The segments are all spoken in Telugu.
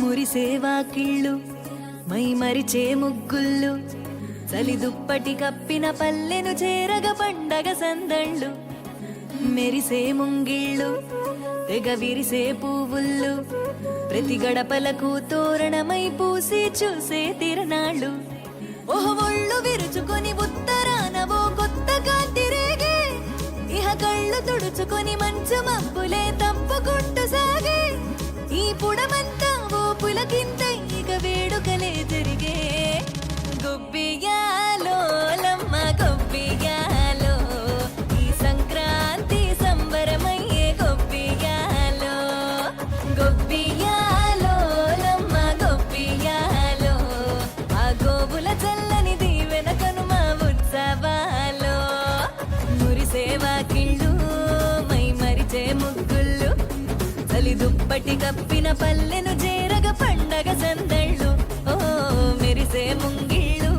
మురిసేవా కిళ్ళు మై మరిచే ముగ్గుళ్ళు చలి దుప్పటి కప్పిన పల్లెను చేరగ పండగ సందళ్ళు మెరిసే ముంగిళ్ళు తెగ విరిసే పువ్వుళ్ళు ప్రతి గడపలకు తోరణమై పూసి చూసే తిరణాళ్ళు ఒళ్ళు విరుచుకొని ఉత్తరాన ఓ కొత్త కాంతి రేగే ఇహ కళ్ళు తుడుచుకొని మంచు మబ్బులే తప్పుకుంటూ సాగే ఈ పుడమంతా ఓ పులకింత ఇక వేడుకలే జరిగే గొబ్బియాలో లమ్మ గొబ్బియాలో ఈ సంక్రాంతి సంబరమయ్యే గొబ్బియాలో గొబ్బియాలో లమ్మ గొబ్బియాలో ఆ గోవుల చల్లని దీవెన కనుమ ఉత్సవాలో మురిసేవా కిళ్ళు మై మరిచే ముగ్గుళ్ళు చలి దుప్పటి కప్పిన పల్లెను చేరగ పండగ సందళ్ళు ఓ మెరిసే ముంగిళ్ళు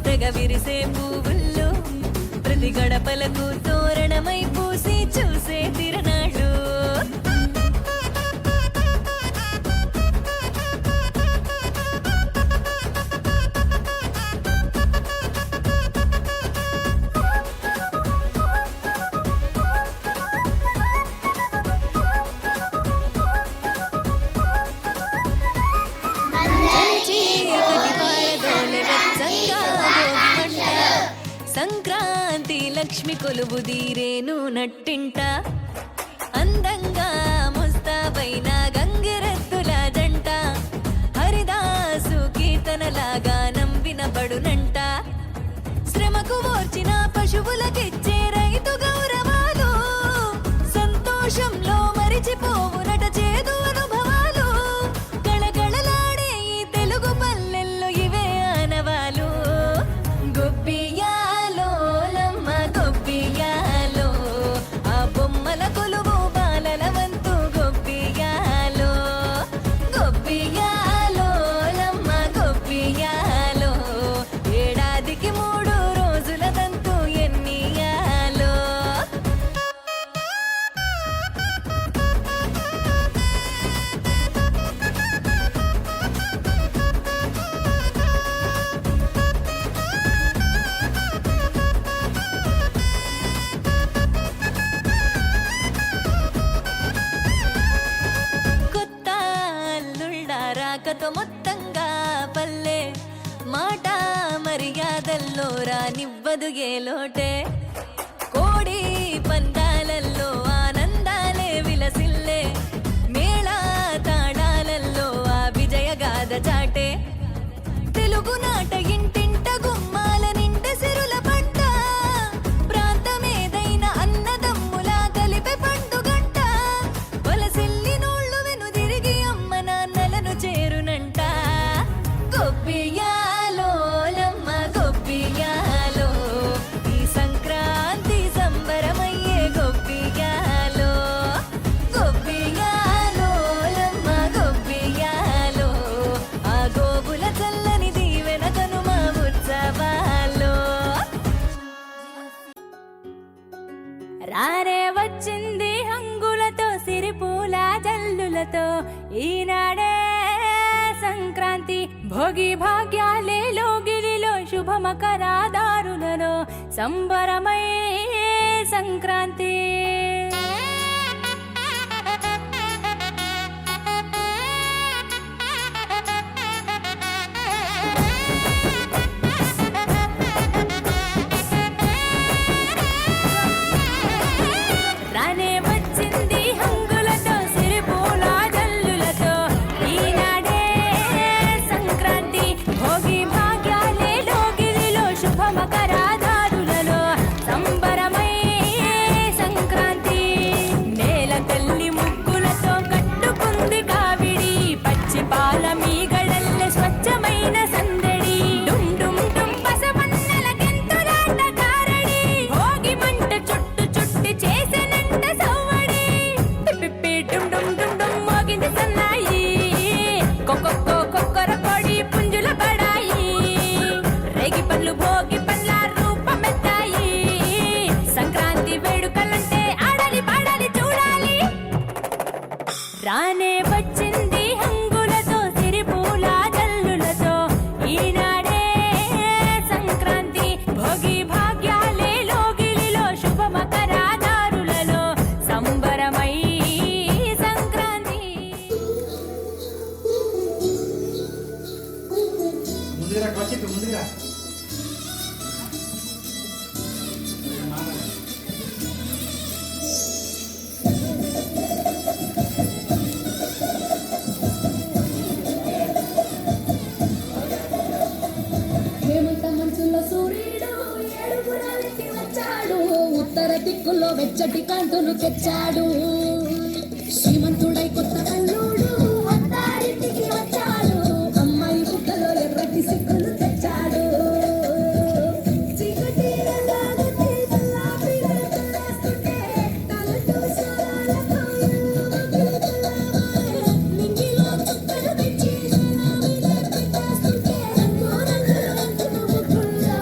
తెగ విరిసే పువ్వుళ్ళు ప్రతి గడపలకు తోరణమై పూసి చూసే తిరణాళ్ళు సంక్రాంతి లక్ష్మి కొలువు దీరేను నట్టింట అందంగా ముస్తాబైన గంగిరెద్దుల జంట హరిదాసు కీర్తనలాగా వినబడునంట శ్రమకు ఓర్చిన పశువులకిచ్చే రైతు గౌరవాలు సంతోషంలో మరిచిపోవునట చేదు అనుభవాలు గళగళలాడే ఈ తెలుగు పల్లెల్లో ఇవే ఆనవాలు గొబ్బియాలో లమ్మ గొబ్బియాలో ఆ బొమ్మల కొలువు బాలల వంతు గొబ్బియాలో గొబ్బియాలో లమ్మ గొబ్బియాలో ఏడాదికి 3 రోజుల తంతు ఎన్నియాలో కొత్త అల్లుళ్ళ రాకతో మొత్తంగా పల్లె మాట మర్యాదల్లో రానివ్వదు ఏ లోటే కోడి పందాలల్లో ఆనందాలే విలసిల్లే మేళా తాళాలల్లో ఆ విజయగాథ చాటే తెలుగు నాట ఇంటింట గుమ్మాల నిండె సిరుల పంట ప్రాంతమేదైన అన్నదమ్ముల కలిపే పండుగంట వలసిల్లి నోళ్ళు వెనుదిరిగి అమ్మ నాన్నలను చేరునంట గొబ్బియాలో లమ్మ గొబ్బియాలో ఈ సంక్రాంతి సంబరమయ్యే గొబ్బియాలో గొబ్బియాలో లమ్మ గొబ్బియాలో ఆ గోవుల చల్లని దీవెన కనుమ ఉత్సవాలో రానే వచ్చింది హంగులతో సిరిపూల జల్లులతో ఈనాడే సంక్రాంతి భోగి భాగ్యాలే లోగిలిలో శుభ మకరాదారులలో సంబరమై సంక్రాంతి రానే వచ్చింది హంగులతో సిరిపూల జల్లులతో ఈనాడే సంక్రాంతి భోగి భాగ్యాలే లోగిలిలో శుభ మకరాదారులలో సంబరమై సంక్రాంతి నేల తల్లి ముగ్గులతో కట్టుకుంది కావిడి పచ్చి పాల మీగడల్లె స్వచ్ఛమైన సందడి డుమ్ డుమ్ డుమ్ పసవన్నెల గెంతులాట కారడి భోగి మంట చుట్టు చుట్టి చేసెనంట సవ్వడి పిప్పి డుమ్ డుమ్ డుమ్ డుమ్ మోగింది సన్నాయి కొకొక్కో ఇక్కడ ముందుగా హేమంత మంచులో సూర్యుడు ఏడుగురాలకి వచ్చాడు ఉత్తర దిక్కులో వెచ్చటి కాంతులు తెచ్చాడు శ్రీమంతుడై కొత్త అల్లుడు అత్తారింటికి వచ్చాడు అమ్మాయి బుట్టలో ఎర్రటి సిక్కులు తెచ్చాడు చీకటి రంగాలకి గులాబీ రంగులు రాస్తుంటే తలతో స్వరాలతో ఇల్లు తెల్లవారే. నింగిలో చుక్కలు తెచ్చి గులాబీ రంగు రాస్తుంటే రంగు రంగుల ముగ్గుల్లో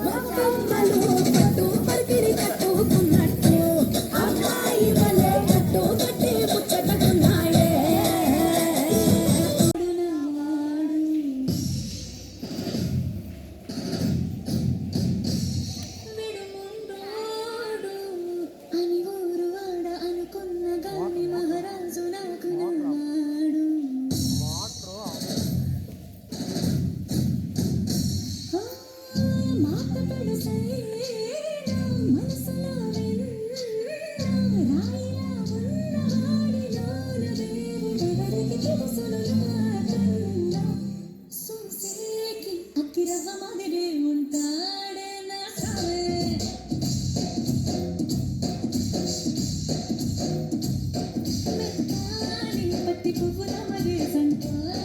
బొమ్మలు కట్టు పరికిణి కట్టుకున్నట్టు అమ్మాయి వలె కట్టు కట్టి ముచ్చటకున్నాయే. విడుముండోడు అని ఊరు వాడ అనుకున్న గాని మహారాజు నాకు నవ్వాడు. మాట పెడసైనా మనసులో విన్నా రాయిలా ఉన్నవాడిలోన దేవుడెవరికి తెలుసును నాకన్నా. సూసేకి అక్కిరవ్వ మాదిరి ఉంటాడే నా సావే. మెత్తాని పత్తి పువ్వుల మరి సంటాడే